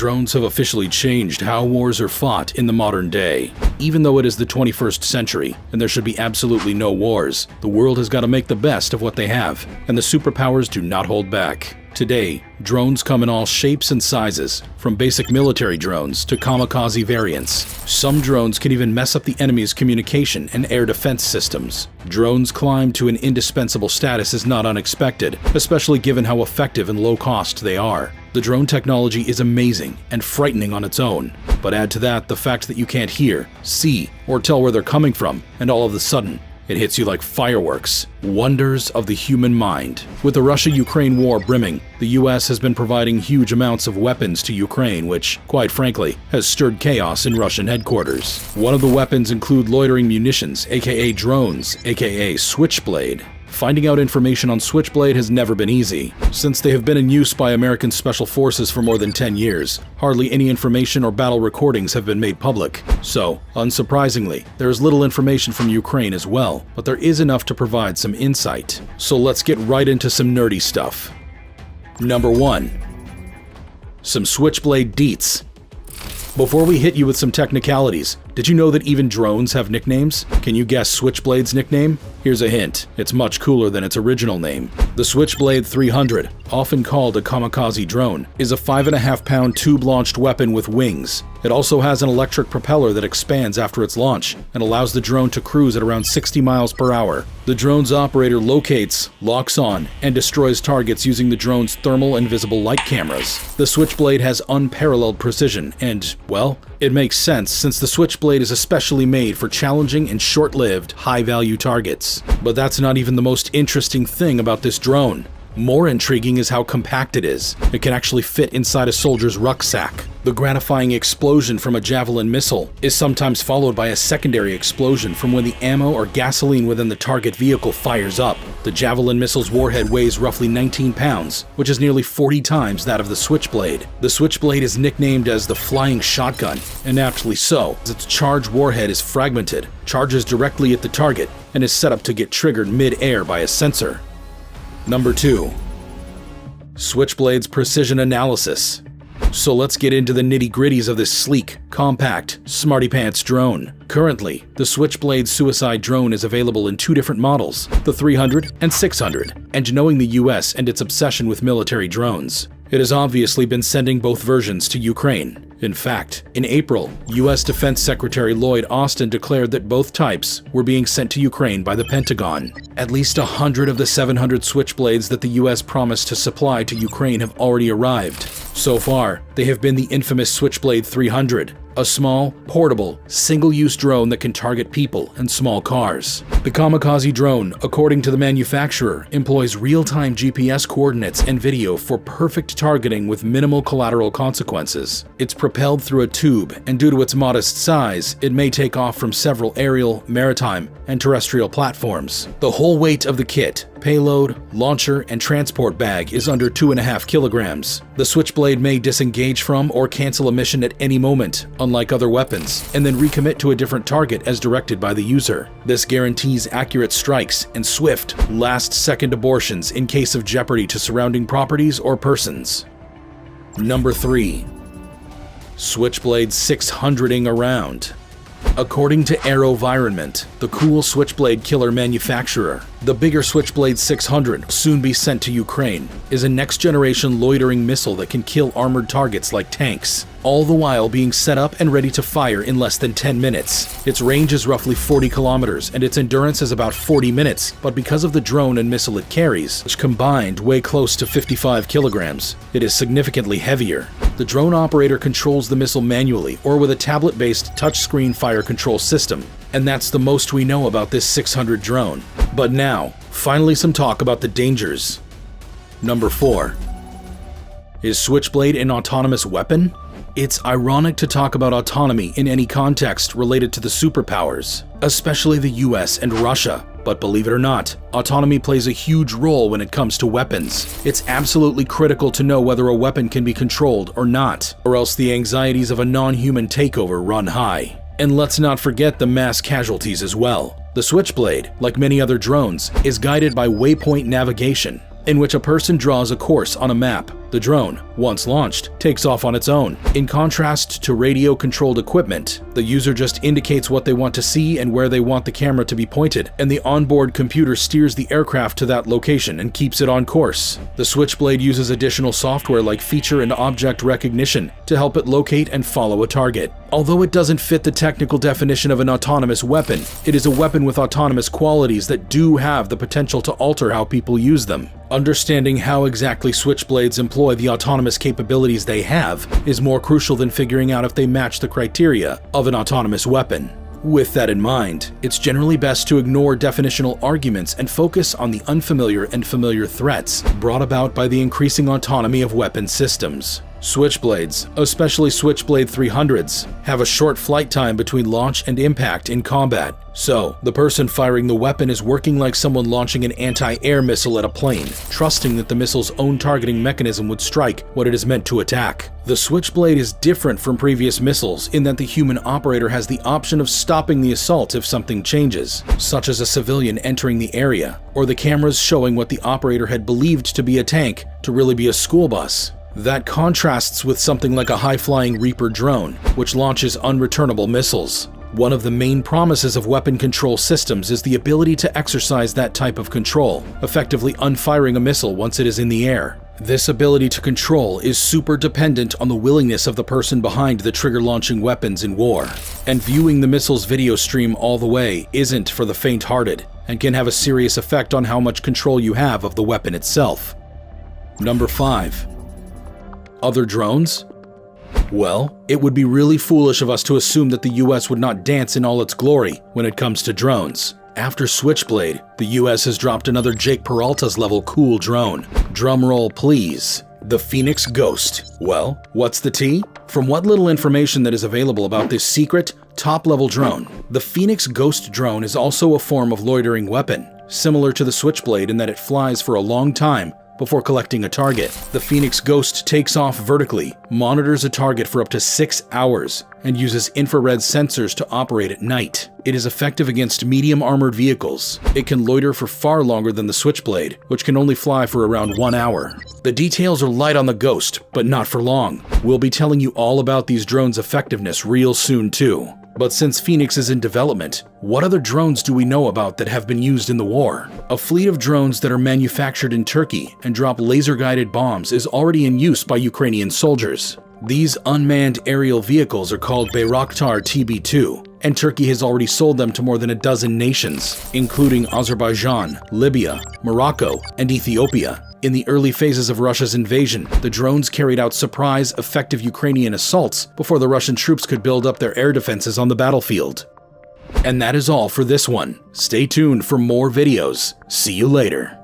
Drones have officially changed how wars are fought in the modern day. Even though it is the 21st century and there should be absolutely no wars, the world has got to make the best of what they have, and the superpowers do not hold back. Today, drones come in all shapes and sizes, from basic military drones to kamikaze variants. Some drones can even mess up the enemy's communication and air defense systems. Drones climb to an indispensable status is not unexpected, especially given how effective and low cost they are. The drone technology is amazing and frightening on its own, but add to that the fact that you can't hear, see, or tell where they're coming from, and all of a sudden, it hits you like fireworks. Wonders of the human mind. With the Russia-Ukraine war brimming, the US has been providing huge amounts of weapons to Ukraine, which, quite frankly, has stirred chaos in Russian headquarters. One of the weapons include loitering munitions, aka drones, aka Switchblade. Finding out information on Switchblade has never been easy. Since they have been in use by American Special Forces for more than 10 years, hardly any information or battle recordings have been made public. So, unsurprisingly, there is little information from Ukraine as well, but there is enough to provide some insight. So let's get right into some nerdy stuff. Number 1. Some Switchblade deets. Before we hit you with some technicalities, did you know that even drones have nicknames? Can you guess Switchblade's nickname? Here's a hint. It's much cooler than its original name. The Switchblade 300, often called a kamikaze drone, is a 5.5-pound tube-launched weapon with wings. It also has an electric propeller that expands after its launch and allows the drone to cruise at around 60 miles per hour. The drone's operator locates, locks on, and destroys targets using the drone's thermal and visible light cameras. The Switchblade has unparalleled precision and, well, it makes sense since the Switchblade is especially made for challenging and short-lived, high-value targets. But that's not even the most interesting thing about this drone. More intriguing is how compact it is. It can actually fit inside a soldier's rucksack. The gratifying explosion from a javelin missile is sometimes followed by a secondary explosion from when the ammo or gasoline within the target vehicle fires up. The javelin missile's warhead weighs roughly 19 pounds, which is nearly 40 times that of the Switchblade. The Switchblade is nicknamed as the flying shotgun, and aptly so, as its charged warhead is fragmented, charges directly at the target, and is set up to get triggered mid-air by a sensor. Number 2. Switchblade's precision analysis. So let's get into the nitty-gritties of this sleek, compact, smarty-pants drone. Currently, the Switchblade suicide drone is available in 2 different models, the 300 and 600, and knowing the US and its obsession with military drones, it has obviously been sending both versions to Ukraine. In fact, in April, US Defense Secretary Lloyd Austin declared that both types were being sent to Ukraine by the Pentagon. At least 100 of the 700 Switchblades that the US promised to supply to Ukraine have already arrived. So far, they have been the infamous Switchblade 300, a small, portable, single-use drone that can target people and small cars. The kamikaze drone, according to the manufacturer, employs real-time GPS coordinates and video for perfect targeting with minimal collateral consequences. It's propelled through a tube, and due to its modest size, it may take off from several aerial, maritime, and terrestrial platforms. The whole weight of the kit, payload, launcher, and transport bag is under 2.5 kilograms. The Switchblade may disengage from or cancel a mission at any moment, unlike other weapons, and then recommit to a different target as directed by the user. This guarantees accurate strikes and swift, last-second abortions in case of jeopardy to surrounding properties or persons. Number 3. Switchblade 600ing around. According to AeroVironment, the cool Switchblade killer manufacturer, the bigger Switchblade 600, soon be sent to Ukraine, is a next-generation loitering missile that can kill armored targets like tanks, all the while being set up and ready to fire in less than 10 minutes. Its range is roughly 40 kilometers and its endurance is about 40 minutes, but because of the drone and missile it carries, which combined weigh close to 55 kilograms, it is significantly heavier. The drone operator controls the missile manually or with a tablet-based touchscreen fire control system, and that's the most we know about this 600 drone. But now, finally some talk about the dangers. Number 4. Is Switchblade an autonomous weapon? It's ironic to talk about autonomy in any context related to the superpowers, especially the US and Russia. But believe it or not, autonomy plays a huge role when it comes to weapons. It's absolutely critical to know whether a weapon can be controlled or not, or else the anxieties of a non-human takeover run high. And let's not forget the mass casualties as well. The Switchblade, like many other drones, is guided by waypoint navigation, in which a person draws a course on a map. The drone, once launched, takes off on its own. In contrast to radio-controlled equipment, the user just indicates what they want to see and where they want the camera to be pointed, and the onboard computer steers the aircraft to that location and keeps it on course. The Switchblade uses additional software like feature and object recognition to help it locate and follow a target. Although it doesn't fit the technical definition of an autonomous weapon, it is a weapon with autonomous qualities that do have the potential to alter how people use them. Understanding how exactly Switchblades employ the autonomous capabilities they have is more crucial than figuring out if they match the criteria of an autonomous weapon. With that in mind, it's generally best to ignore definitional arguments and focus on the unfamiliar and familiar threats brought about by the increasing autonomy of weapon systems. Switchblades, especially Switchblade 300s, have a short flight time between launch and impact in combat, so the person firing the weapon is working like someone launching an anti-air missile at a plane, trusting that the missile's own targeting mechanism would strike what it is meant to attack. The Switchblade is different from previous missiles in that the human operator has the option of stopping the assault if something changes, such as a civilian entering the area, or the cameras showing what the operator had believed to be a tank to really be a school bus. That contrasts with something like a high-flying Reaper drone, which launches unreturnable missiles. One of the main promises of weapon control systems is the ability to exercise that type of control, effectively unfiring a missile once it is in the air. This ability to control is super dependent on the willingness of the person behind the trigger-launching weapons in war. And viewing the missile's video stream all the way isn't for the faint-hearted, and can have a serious effect on how much control you have of the weapon itself. Number 5. Other drones? Well, it would be really foolish of us to assume that the US would not dance in all its glory when it comes to drones. After Switchblade, the US has dropped another Jake Peralta's level cool drone. Drumroll please. The Phoenix Ghost. Well, what's the tea? From what little information that is available about this secret, top-level drone, the Phoenix Ghost drone is also a form of loitering weapon, similar to the Switchblade in that it flies for a long time before collecting a target. The Phoenix Ghost takes off vertically, monitors a target for up to 6 hours, and uses infrared sensors to operate at night. It is effective against medium armored vehicles. It can loiter for far longer than the Switchblade, which can only fly for around 1 hour. The details are light on the Ghost, but not for long. We'll be telling you all about these drones' effectiveness real soon too. But since Phoenix is in development, what other drones do we know about that have been used in the war? A fleet of drones that are manufactured in Turkey and drop laser-guided bombs is already in use by Ukrainian soldiers. These unmanned aerial vehicles are called Bayraktar TB2, and Turkey has already sold them to more than a dozen nations, including Azerbaijan, Libya, Morocco, and Ethiopia. In the early phases of Russia's invasion, the drones carried out surprise, effective Ukrainian assaults before the Russian troops could build up their air defenses on the battlefield. And that is all for this one. Stay tuned for more videos. See you later.